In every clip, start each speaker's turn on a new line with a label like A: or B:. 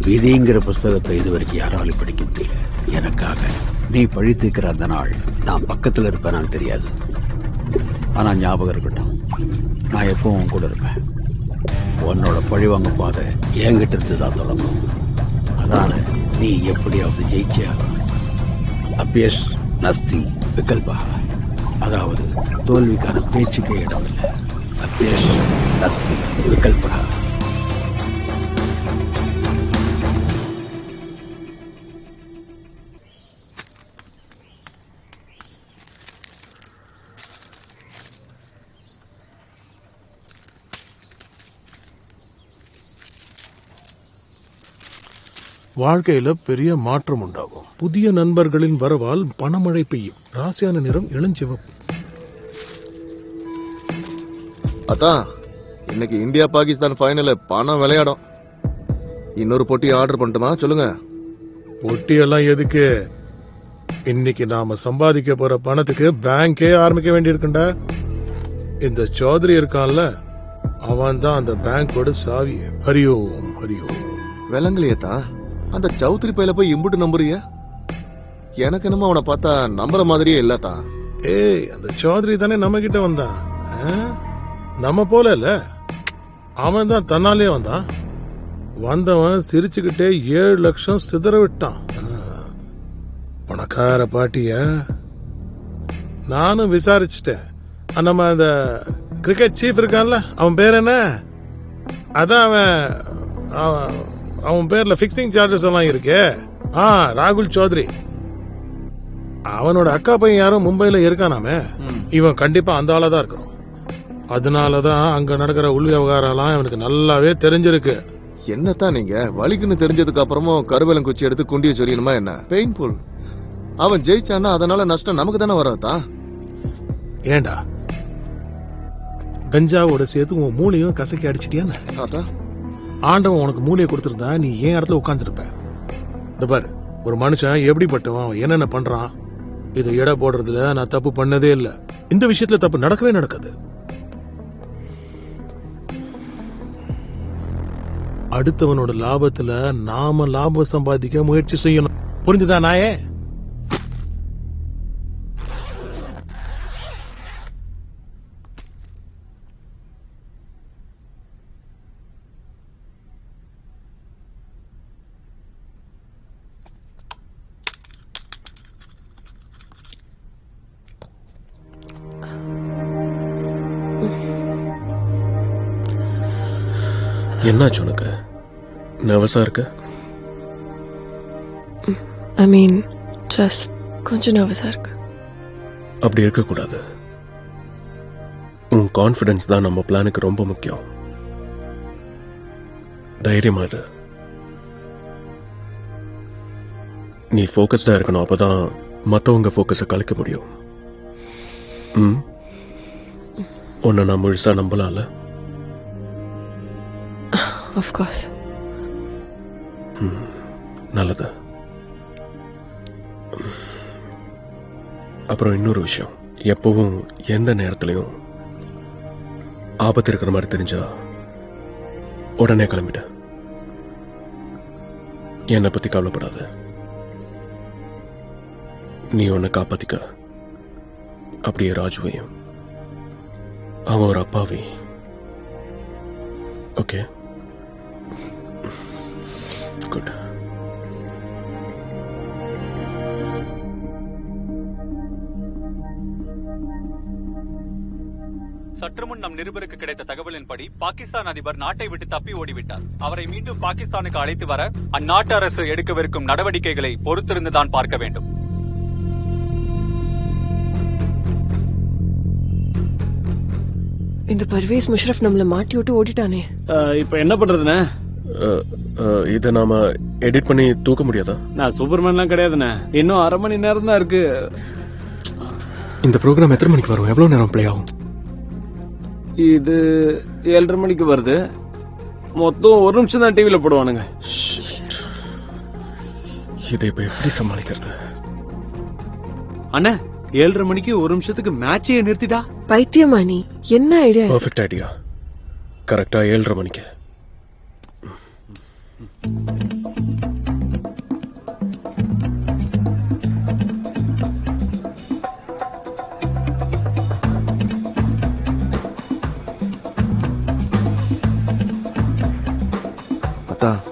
A: விதிங்கிற புஸ்தகத்தை இதுவரைக்கும் யாராலும் படிக்க முடியல. எனக்காக நீ பழி தீர்க்கிற அந்த நாள் நான் பக்கத்துல இருப்பேனான்னு தெரியாது. ஆனா ஞாபகம் இருக்கட்டும், நான் எப்பவும் உன் கூட இருப்பேன். உன்னோட பழிவாங்க பாதை என்கிட்ட இருந்துதான் தொடங்கும். அதனால நீ எப்படியாவது ஜெயிச்சே ஆகணும். அபியஸ் நஸ்தி விகல்பா, அதாவது தோல்விக்கான பேச்சுக்கே இடமில்லை. அபியஸ் நஸ்தி விகல்பா.
B: வாழ்க்கையில பெரிய மாற்றம் உண்டாகும். புதிய நண்பர்களின் வரவால் பணமழை பெய்யும். ராசியான நிறம் இளஞ்சிவப்பு.
C: அதான் இன்னைக்கு இந்தியா பாகிஸ்தான் ஃபைனல் பணம் விளையாடும். இன்னொரு போட்டி ஆர்டர் பண்ணட்டுமா? சொல்லுங்க.
B: போட்டியெல்லாம் எதுக்கு? இன்னைக்கு நாம சம்பாதிக்க போற பணத்துக்கு பேங்கே ஆரம்பிக்க வேண்டியிருக்குண்டா. இந்த சௌத்ரி இருக்கான்ல, அவன் தான் அந்த பேங்கோட சாவி. ஹரியோம் ஹரியோம்.
C: விலங்குலையத்தா அந்த சௌத்ரி பையில போய் இம்புட்டு நம்புறிய? எனக்கு என்னமோ அவனை பார்த்தா நம்புற மாதிரியே இல்லத்தான்.
B: ஏய், அந்த சௌத்ரி தானே நம்ம கிட்ட வந்தான். நம்ம போல இல்ல, அவன் தான் தன்னாலே வந்தான். வந்தவன் சிரிச்சுக்கிட்டே 7 லட்சம் சிதற விட்டான். பணக்கார பாட்டிய நானும் விசாரிச்சுட்டேன். நம்ம அந்த கிரிக்கெட் சீஃப் இருக்கான்ல, அவன் பேர் என்ன? அதான் அவன் பேர்ல பிக்சிங் சார்ஜஸ் எல்லாம் இருக்கே. ராகுல் சௌத்ரி. அவனோட அக்கா பையன் யாரும் மும்பைல இருக்கானாமே. இவன் கண்டிப்பா அந்த ஆளதான் இருக்கணும். அதனாலதான் அங்க நடக்கிற உள் விவகாரம் எல்லாம் இவனுக்கு நல்லாவே தெரிஞ்சிருக்கு.
C: என்னத்தான் நீங்க வலிக்குன்னு தெரிஞ்சதுக்கு அப்புறமும் கருவேலங்குச்சி எடுத்து குண்டிய சொரியணுமா என்ன? பெயின்ஃபுல். அவன் ஜெயிச்சானா அதனால நஷ்டம் நமக்கு தானே வராதா?
B: ஏண்டா கஞ்சாவோட சேர்த்து உன் மூளையும் கசக்கி அடிச்சிட்டியான்னு?
C: அதான்
B: ஆண்டவன் உனக்கு மூளையை கொடுத்திருந்தா நீ ஏன் இடத்துல உட்கார்ந்துருப்ப. இந்த பாரு, ஒரு மனுஷன் எப்படிப்பட்டவன், அவன் என்னென்ன பண்றான், இதை எடை போடுறதுல நான் தப்பு பண்ணதே இல்ல. இந்த விஷயத்துல தப்பு நடக்கவே நடக்காது. அடுத்தவனோட லாபத்துல நாம லாபம் சம்பாதிக்க முயற்சி செய்யணும். புரிஞ்சுதா நாயே?
D: என்னாச்சு உனக்கு? நர்வஸா இருக்கு?
E: ஐ மீன் ஜஸ்ட் கொஞ்சம் நர்வஸா இருக்கு.
D: அப்படி இருக்கக்கூடாது. உன் கான்ஃபிடன்ஸ் தான் நம்ம பிளானுக்கு ரொம்ப முக்கியம். தைரியமா இரு. நீ ஃபோக்கஸ்டா இருக்கணும். அப்பதான் மற்றவங்க ஃபோக்கஸை கலைக்க முடியும். உன்னை நான் முழுசா நம்பலாம்ல?
E: Of course.
D: நல்லது. அப்புறம் இன்னொரு விஷயம், எப்பவும் எந்த நேரத்திலையும் ஆபத்து இருக்கிற மாதிரி தெரிஞ்சா உடனே கிளம்பிட்ட. என்னை பத்தி கவலைப்படாத. நீ உன்னை காப்பாத்திக்க. அப்படியே ராஜுவையும். அவன் ஒரு அப்பாவி. ஓகே? குட்.
F: சற்று முன் நம் நிருபருக்கு கிடைத்த தகவலின்படி பாகிஸ்தான் அதிபர் நாட்டை விட்டு தப்பி ஓடிவிட்டார். அவரை மீண்டும் பாகிஸ்தானுக்கு அழைத்து வர அந்நாட்டு அரசு எடுக்கவிருக்கும் நடவடிக்கைகளை பொறுத்திருந்துதான் பார்க்க வேண்டும்.
E: இந்த பர்வேஸ் முஷரப் நம்மள மாட்டி விட்டு ஓடிட்டானே.
G: இப்ப என்ன பண்றதுண்ணே?
D: இதை நாம எடிட் பண்ணி தூக்க முடியாதா?
G: நான் சூப்பர்மேன்லாம் கிடையாதுண்ணே. இன்னும் 1/2 மணி நேரம் தான் இருக்கு.
D: இந்த ப்ரோக்ராம் எத்தனை மணிக்கு வரும்? எவ்வளவு நேரம் பிளே ஆகும்?
G: இது 7:30 மணிக்கு வருது. மொத்தம் 1 நிமிஷம் தான் டிவில போடுவானுங்க.
D: இதை இப்ப எப்படி சமாளிக்கிறது?
G: அண்ணா 7:30 மணிக்கு 1 நிமிஷத்துக்கு மேட்சையே நிறுத்திட்டா?
E: பைத்தியமா நீ? என்ன ஐடியா?
D: Perfect idea. கரெக்டா 7:30 மணிக்கு.
C: அதான்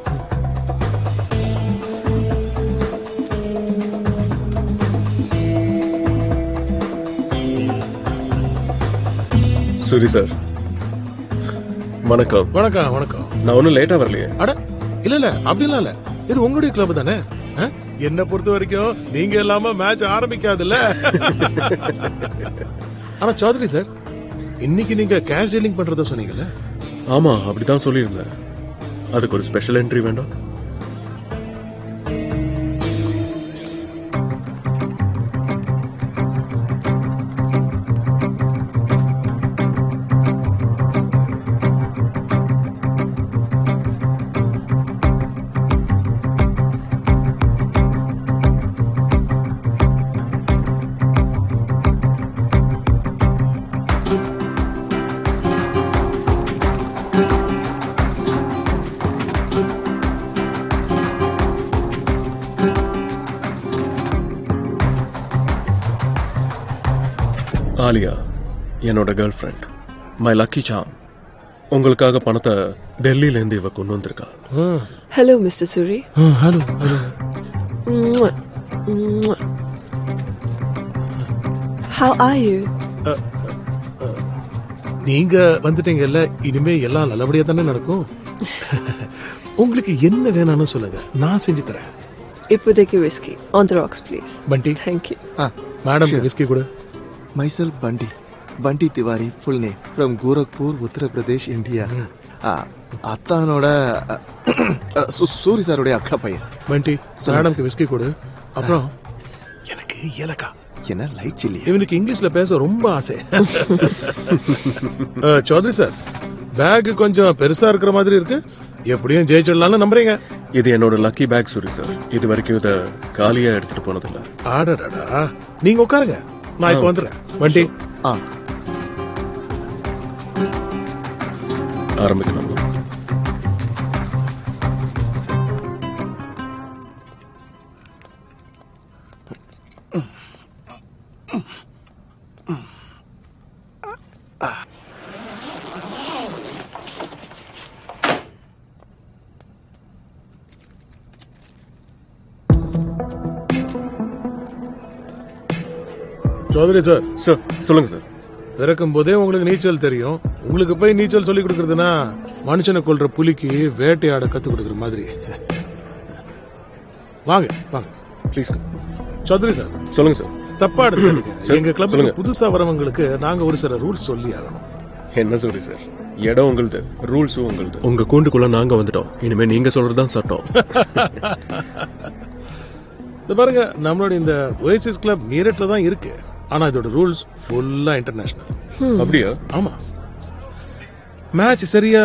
D: சூரி சார் வணக்கம்.
B: வணக்கம் வணக்கம்.
D: நான் ஒன்றும் லேட்டா வரலையே.
B: அட இல்ல இல்ல அப்படிலாம் இல்ல, இது உங்களுடைய கிளப் தானே. என்ன பொறுத்த வரைக்கும் நீங்க இல்லாம மேட்ச் ஆரம்பிக்காதுல்ல. ஆனா சௌத்ரி சார், இன்னைக்கு நீங்க கேஷ் டீலிங் பண்றத சொன்னீங்கல்ல?
D: ஆமா, அப்படிதான் சொல்லியிருந்தேன். அதுக்கு ஒரு ஸ்பெஷல் என்ட்ரி வேண்டாம்? ஆலியா என்னோட கேர்ள் ஃப்ரெண்ட், மை லக்கி சாம். உங்களுக்காக பணத்தை டெல்லியில இருந்து இவ கொண்டு வந்திருக்கா.
E: Hello, Mr. Suri.
B: Hello hello.
E: Mwah. Mwah. How are you?
B: நீங்க வந்துட்டீங்கல்ல, இனிமே எல்லாம் நல்லபடியா தானே நடக்கும். உங்களுக்கு என்ன வேணும்னு சொல்லுங்க, நான் செஞ்சு தரேன்.
E: இப்போதைக்கு whiskey. On the rocks, please.
B: Bunty,
E: Thank you.
B: Madam whisky கொடு.
C: Myself Bunty, Bunty Tiwari, full name, from Gorakhpur, Uttar Pradesh, India. அத்தானோட சூரி சாருடைய அக்கா பையன்.
B: பண்டி, மேடம்க்கு விஸ்கி கொடு. அப்புறம் எனக்கு ஏலக்கா.
C: என்ன லைட் சில்லி?
B: இவனுக்கு இங்கிலீஷ்ல பேச ரொம்ப ஆசை. சௌத்ரி சார், பேக் கொஞ்சம் பெருசா இருக்கிற மாதிரி இருக்கு. எப்படியும் ஜெயிச்சிடலாம்னு நம்புறீங்க?
D: இது என்னோட லக்கி பேக் சூரி சார். இது வரைக்கும் இதை காலியா எடுத்துட்டு போனதில்ல.
B: ஆடடா, நீங்க உட்காருங்க, நான் இப்ப வந்துடுறேன். வண்டி
D: ஆரம்பிக்கலாம்.
B: சௌத்ரி சார்,
D: சார் சொல்லுங்க சார்.
B: பிறக்கும் போதே உங்களுக்கு நீச்சல் தெரியும். உங்களுக்கு போய் நீச்சல் சொல்லி கொடுக்கறதுனா மனுஷனை கொல்ற புலிக்கு வேட்டையாட கத்து கொடுக்கற மாதிரி. வாங்க வாங்க
D: ப்ளீஸ்.
B: சௌத்ரி சார்,
D: சொல்லுங்க சார்.
B: தப்பா எடுத்துக்காதீங்க. எங்க கிளப்ல
D: சொல்லுங்க.
B: புதுசா வரவங்களுக்கு நாங்க ஒரு சில ரூல்ஸ் சொல்லி ஆகணும்.
D: என்ன சூரி சார், இடம் உங்களுது, ரூல்ஸும் உங்களுது. உங்க கூண்டுக்குள்ள நாங்க வந்துட்டோம். இனிமே நீங்க சொல்றதுதான் சட்டம்.
B: இது பாருங்க, நம்மளோட இந்த ஓஎஸ்எஸ் கிளப் மீரட்ல தான் இருக்கு. ஆனா இதோட ரூல்ஸ் ஃபுல்லா இன்டர்நேஷனல்.
D: அப்படியா?
B: ஆமா, மேட்ச் சரியா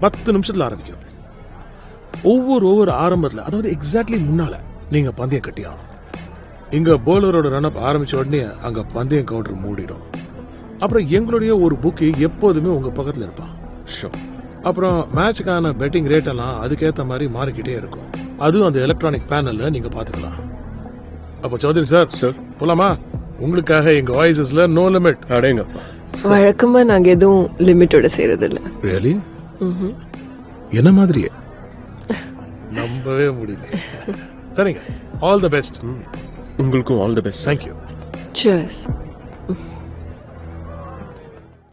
B: 10 நிமிஷத்துல ஆரம்பிக்கும். ஒவ்வொரு ஆரம்பத்துல, அதாவது எக்ஸாக்ட்லி முன்னால நீங்க பந்தயம் கட்டி ஆகணும். இங்க போலரோட ரன் அப் ஆரம்பிச்ச உடனே அங்க பந்தயம் கவுண்டர் மூடிடும். அப்புறம் எங்களுடைய ஒரு புக்கி எப்போதுமே உங்க பக்கத்துல இருப்பான். அப்புறம் மேட்சுக்கான பெட்டிங் ரேட் எல்லாம் அதுக்கேத்த மாதிரி மாறிக்கிட்டே இருக்கும். அதுவும் அந்த எலக்ட்ரானிக் பேனல்ல நீங்க பாத்துக்கலாம். அப்ப சௌத்ரி சார்,
D: சார்
B: போலாமா? உங்களுக்காக எங்க வாய்ஸஸ்ல நோ லிமிட்.
D: அடேங்கப்பா.
E: வழக்கமா நாங்க எதுவும் லிமிட்டோட செய்யறது இல்ல.
B: ரியலி? என்ன மாதிரியே நம்பவே முடியல. சரிங்க, ஆல் தி பெஸ்ட்.
D: உங்களுக்கும் all the best.
B: Thank you.
E: Cheers.